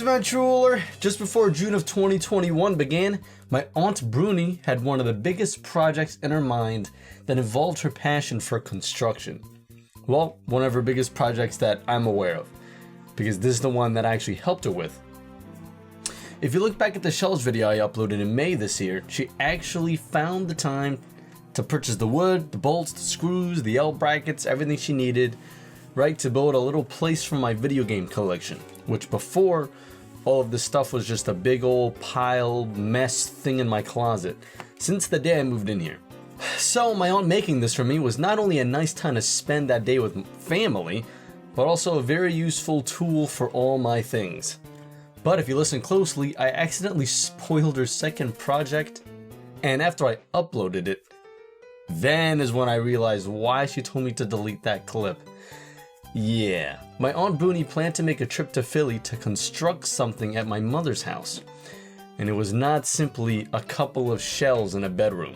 Adventureruler! Just before June of 2021 began, my Aunt Brunie had one of the biggest projects in her mind that involved her passion for construction. Well, one of her biggest projects that I'm aware of, because this is the one that I actually helped her with. If you look back at the shelves video I uploaded in May this year, she actually found the time to purchase the wood, the bolts, the screws, the L brackets, everything she needed, right, to build a little place for my video game collection, which before, all of this stuff was just a big old pile mess thing in my closet since the day I moved in here. So my aunt making this for me was not only a nice time to spend that day with family, but also a very useful tool for all my things. But if you listen closely, I accidentally spoiled her second project, and after I uploaded it, then is when I realized why she told me to delete that clip. Yeah, my Aunt Brunie planned to make a trip to Philly to construct something at my mother's house. And it was not simply a couple of shelves in a bedroom.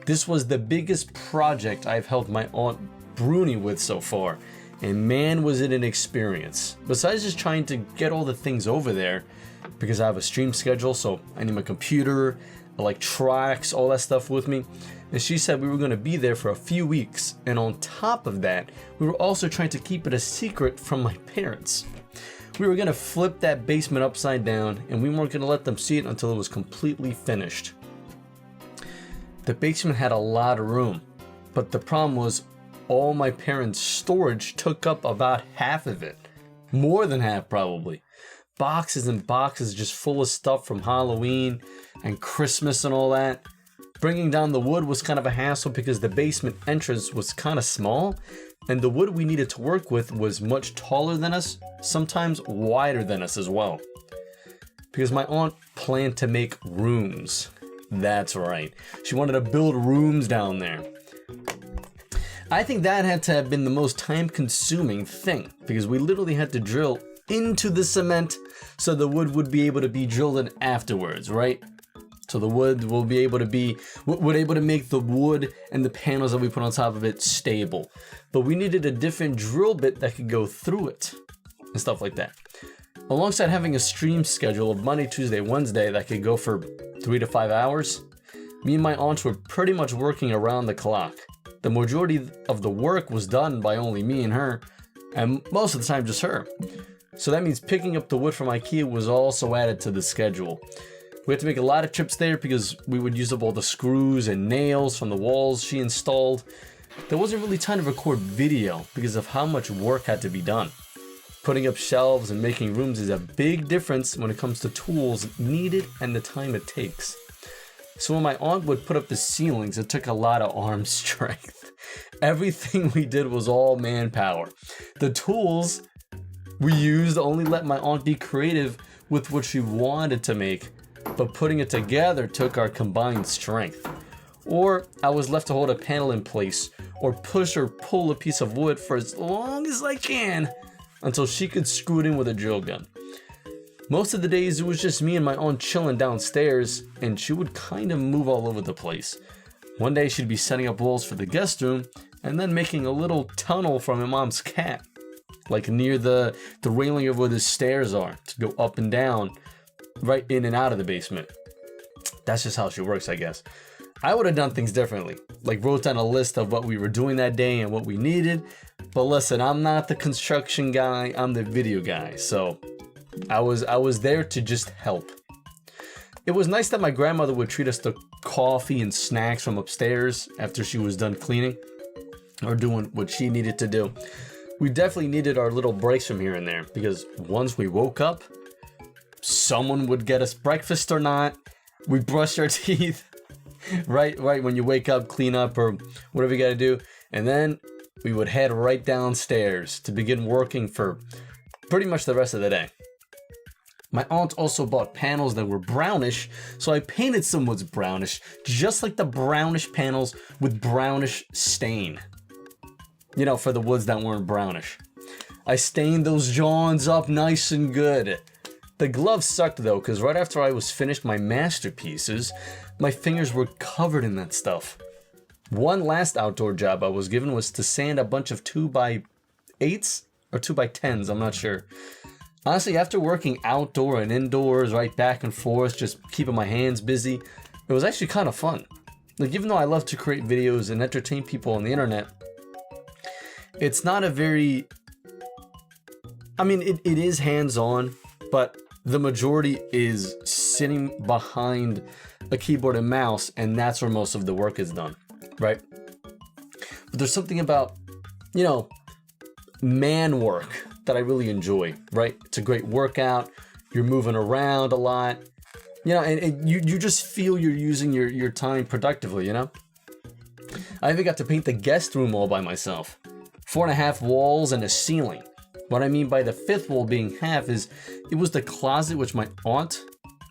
This was the biggest project I've helped my Aunt Brunie with so far. And man, was it an experience. Besides just trying to get all the things over there, because I have a stream schedule, so I need my computer, electronics, all that stuff with me. And she said we were going to be there for a few weeks, and on top of that, we were also trying to keep it a secret from my parents. We were going to flip that basement upside down, and we weren't going to let them see it until it was completely finished. The basement had a lot of room, but the problem was all my parents' storage took up about half of it. More than half, probably. Boxes and boxes just full of stuff from Halloween and Christmas and all that. Bringing down the wood was kind of a hassle because the basement entrance was kind of small, and the wood we needed to work with was much taller than us, sometimes wider than us as well. Because my aunt planned to make rooms. That's right. She wanted to build rooms down there. I think that had to have been the most time-consuming thing, because we literally had to drill into the cement so the wood would be able to be drilled in afterwards, right? So the wood will be able to be, we're able to make the wood and the panels that we put on top of it stable. But we needed a different drill bit that could go through it and stuff like that. Alongside having a stream schedule of Monday, Tuesday, Wednesday that could go for 3 to 5 hours, me and my aunts were pretty much working around the clock. The majority of the work was done by only me and her, and most of the time just her. So that means picking up the wood from IKEA was also added to the schedule. We had to make a lot of trips there because we would use up all the screws and nails from the walls she installed. There wasn't really time to record video because of how much work had to be done. Putting up shelves and making rooms is a big difference when it comes to tools needed and the time it takes. So when my aunt would put up the ceilings, it took a lot of arm strength. Everything we did was all manpower. The tools we used only let my aunt be creative with what she wanted to make, but putting it together took our combined strength. Or I was left to hold a panel in place, or push or pull a piece of wood for as long as I can until she could screw it in with a drill gun. Most of the days it was just me and my aunt chilling downstairs, and she would kind of move all over the place. One day she'd be setting up walls for the guest room, and then making a little tunnel for my mom's cat, like near the railing of where the stairs are, to go up and down, right in and out of the basement. That's just how she works, I guess. I would have done things differently, like wrote down a list of what we were doing that day and what we needed, but listen, I'm not the construction guy, I'm the video guy, so I was there to just help. It was nice that my grandmother would treat us to coffee and snacks from upstairs after she was done cleaning or doing what she needed to do. We definitely needed our little breaks from here and there because once we woke up, someone would get us breakfast or not. We brushed our teeth, right when you wake up, clean up or whatever you gotta do, and then we would head right downstairs to begin working for pretty much the rest of the day. My aunt also bought panels that were brownish, so I painted some woods brownish, just like the brownish panels with brownish stain. You know, for the woods that weren't brownish. I stained those Johns up nice and good. The gloves sucked though, because right after I was finished my masterpieces, my fingers were covered in that stuff. One last outdoor job I was given was to sand a bunch of 2x8s or 2x10s, I'm not sure. Honestly, after working outdoor and indoors, right, back and forth, just keeping my hands busy, it was actually kind of fun. Like, even though I love to create videos and entertain people on the internet, it's not a very... I mean, it is hands-on, but the majority is sitting behind a keyboard and mouse, and that's where most of the work is done, right? But there's something about, you know, man work that I really enjoy, right? It's a great workout. You're moving around a lot, you know, and you just feel you're using your time productively, you know? I even got to paint the guest room all by myself. 4.5 walls and a ceiling. What I mean by the 5th wall being half is it was the closet which my aunt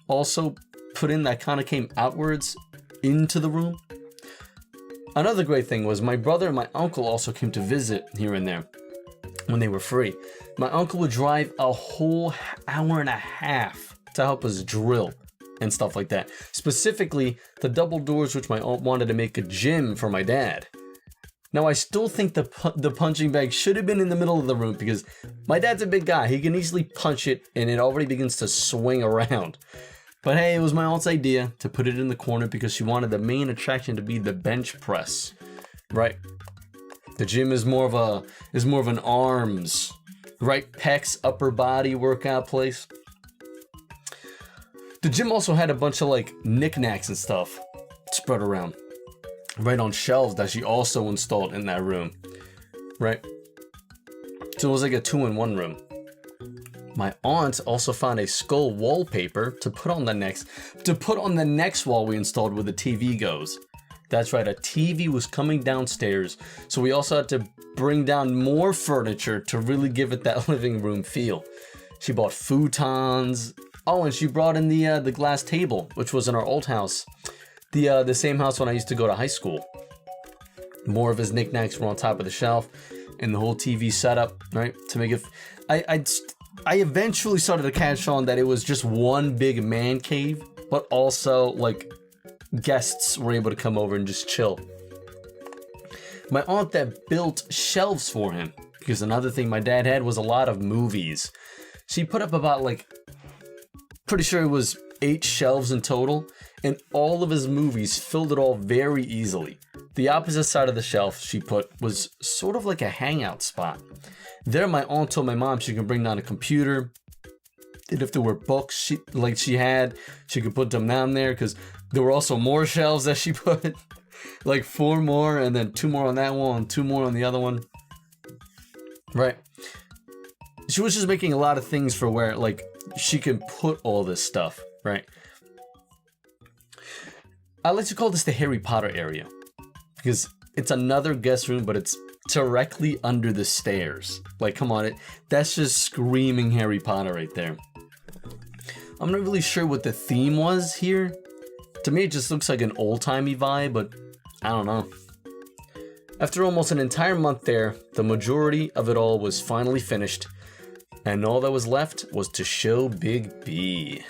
also put in that kind of came outwards into the room. Another great thing was my brother and my uncle also came to visit here and there when they were free. My uncle would drive a whole hour and a half to help us drill and stuff like that. Specifically, the double doors which my aunt wanted to make a gym for my dad. Now, I still think the punching bag should have been in the middle of the room because my dad's a big guy. He can easily punch it and it already begins to swing around. But hey, it was my aunt's idea to put it in the corner because she wanted the main attraction to be the bench press, right? The gym is more of an arms, right, pecs, upper body workout place. The gym also had a bunch of like knickknacks and stuff spread around, right on shelves that she also installed in that room, right? So it was like a 2-in-1 room. My aunt also found a skull wallpaper to put on the next wall we installed where the TV goes. That's right, a TV was coming downstairs, so we also had to bring down more furniture to really give it that living room feel. She bought futons. Oh, and she brought in the glass table, which was in our old house. The same house when I used to go to high school. More of his knickknacks were on top of the shelf, and the whole TV setup, right? To make it, I eventually started to catch on that it was just one big man cave, but also like guests were able to come over and just chill. My aunt that built shelves for him, because another thing my dad had was a lot of movies. She put up about like, pretty sure it was 8 shelves in total, and all of his movies filled it all very easily. The opposite side of the shelf she put was sort of like a hangout spot. There my aunt told my mom she could bring down a computer, and if there were books she could put them down there, because there were also more shelves that she put, like 4 more, and then 2 more on that one, and 2 more on the other one. Right. She was just making a lot of things for where, like, she can put all this stuff, right? I like to call this the Harry Potter area, because it's another guest room, but it's directly under the stairs. Like, come on, that's just screaming Harry Potter right there. I'm not really sure what the theme was here. To me, it just looks like an old-timey vibe, but I don't know. After almost an entire month there, the majority of it all was finally finished, and all that was left was to show Big B.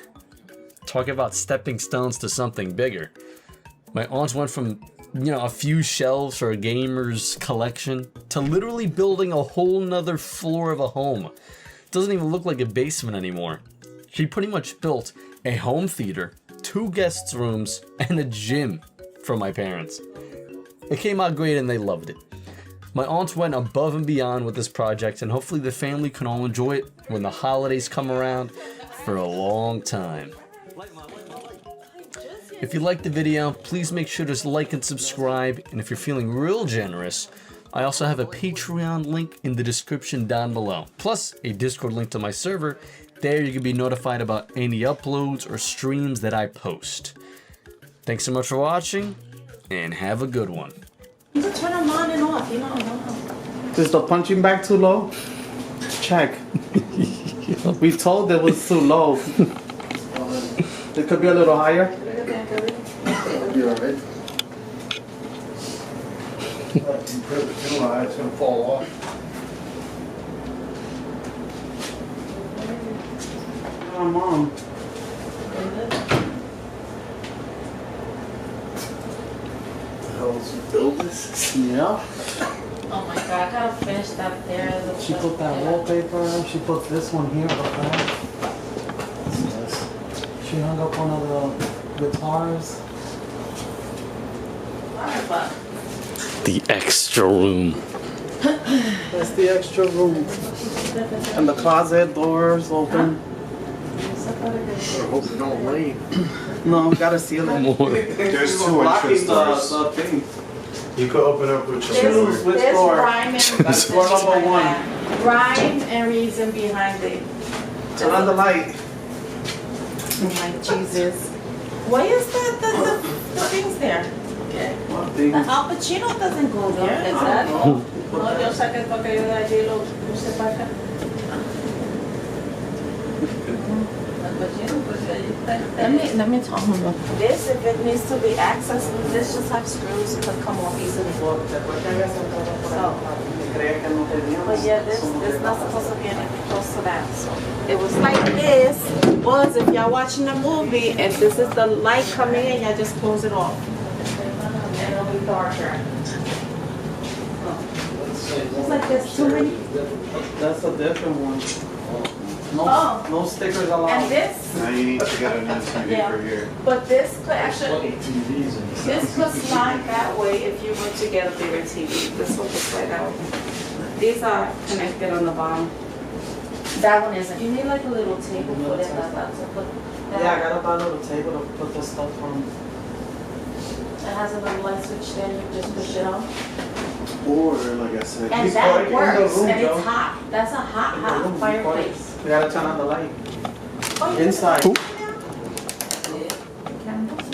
Talk about stepping stones to something bigger. My aunt went from, you know, a few shelves for a gamer's collection to literally building a whole nother floor of a home. It doesn't even look like a basement anymore. She pretty much built a home theater, 2 guest rooms, and a gym for my parents. It came out great and they loved it. My aunt went above and beyond with this project, and hopefully the family can all enjoy it when the holidays come around for a long time. If you liked the video, please make sure to like and subscribe, and if you're feeling real generous, I also have a Patreon link in the description down below, plus a Discord link to my server. There you can be notified about any uploads or streams that I post. Thanks so much for watching, and have a good one. You can turn them on and off, you know. Is the punching bag too low? Check. We told it was too low. It could be a little higher. You're alright. It's gonna fall off. Mom. The hell is you build this? Yeah. Oh my God, I gotta finish that there. She put that wallpaper. She put this one here. She hung up one of the guitars. Alright, but The extra room. That's the extra room. And the closet doors open. I hope they don't rain. No, gotta seal it. More. There's two Blocking entrance doors. the thing. You could open up with your Choose which there's door. rhyme and That's reason door number behind one. that. Rhyme and reason behind it. Turn on the light. Oh my Jesus. Why is that the things there? What The thing? Al Pacino doesn't go there. Is that? No, yo saqué el papel de allí y lo puse para acá. Al Pacino, pues allí está. Let me tell him. This, if it needs to be accessed, this just have screws that come off easily. So, but yeah, this not supposed to be anything close to that. So it was like this was if y'all watching the movie and this is the light coming in, y'all just close it off. And it'll be darker. It's like there's too many. That's a different one. No, Oh. no stickers allowed. And this, Now you need to get a new TV Yeah. for here. but this could actually, TVs and this could slide that way if you were to get a bigger TV. This one could slide out. These are connected on the bottom. That one isn't. You need like a little table for it, to put that. Yeah, I gotta buy a little table to put the stuff on. It has a little light switch there, you just push it on. Or, like I said, And He's that right in the works, room, and Joe. it's hot. That's a hot fireplace. We gotta turn on the light. Oh, you Inside. can- Yeah, the candles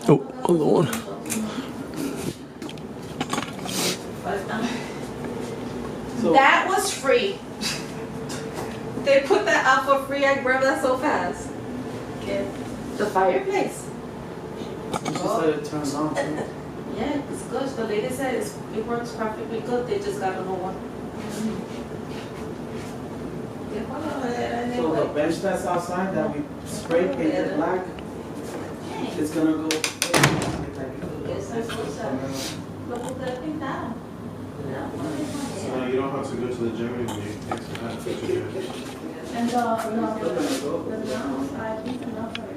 Oh, hold on. So That was free. They put that out for free. I grabbed that so fast. Okay. The fireplace. she said it turns on too. Yeah, it's good. The lady said it works perfectly good. They just got a new one. So the bench that's outside that we spray painted black, it's gonna go. so you don't have to go to the gym anymore. You can take some time to go to the gym. And the mouse, I think enough for it.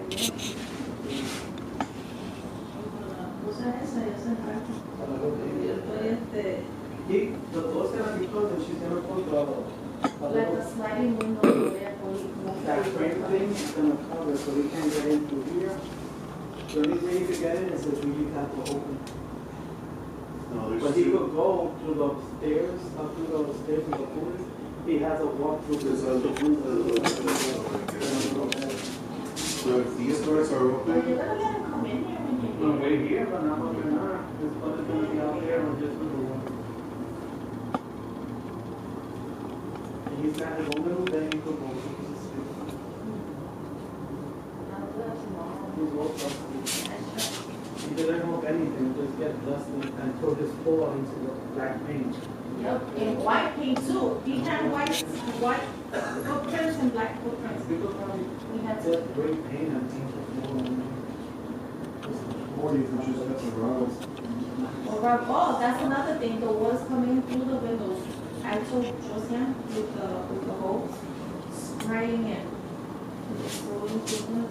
Usa esa, ya se encarga. Y después The door's gonna be closed and she's gonna put like a sliding window there for you. that frame thing is gonna cover so we can't get in through here. The only way you could get in is if we have to open. No, there's But he two. could go through the stairs, up through the stairs with the pool. He has a walk through There's the window. So if these doors are You're open, gonna let him come in here when you No, we're here, but not when we're not. This one is gonna be out there or just through the one. And he's got his own little bed, he could go through the stairs. He's well trusted. He didn't hope anything, just get dusty and put his paw into the black paint. Yep, in white paint too. He had white footprints and black footprints. People probably We had to. get great paint and paint the floor. or you can just get some rocks. Oh, that's another thing. The walls coming through the windows. I told Josiane with the hose spraying it. So we can do it.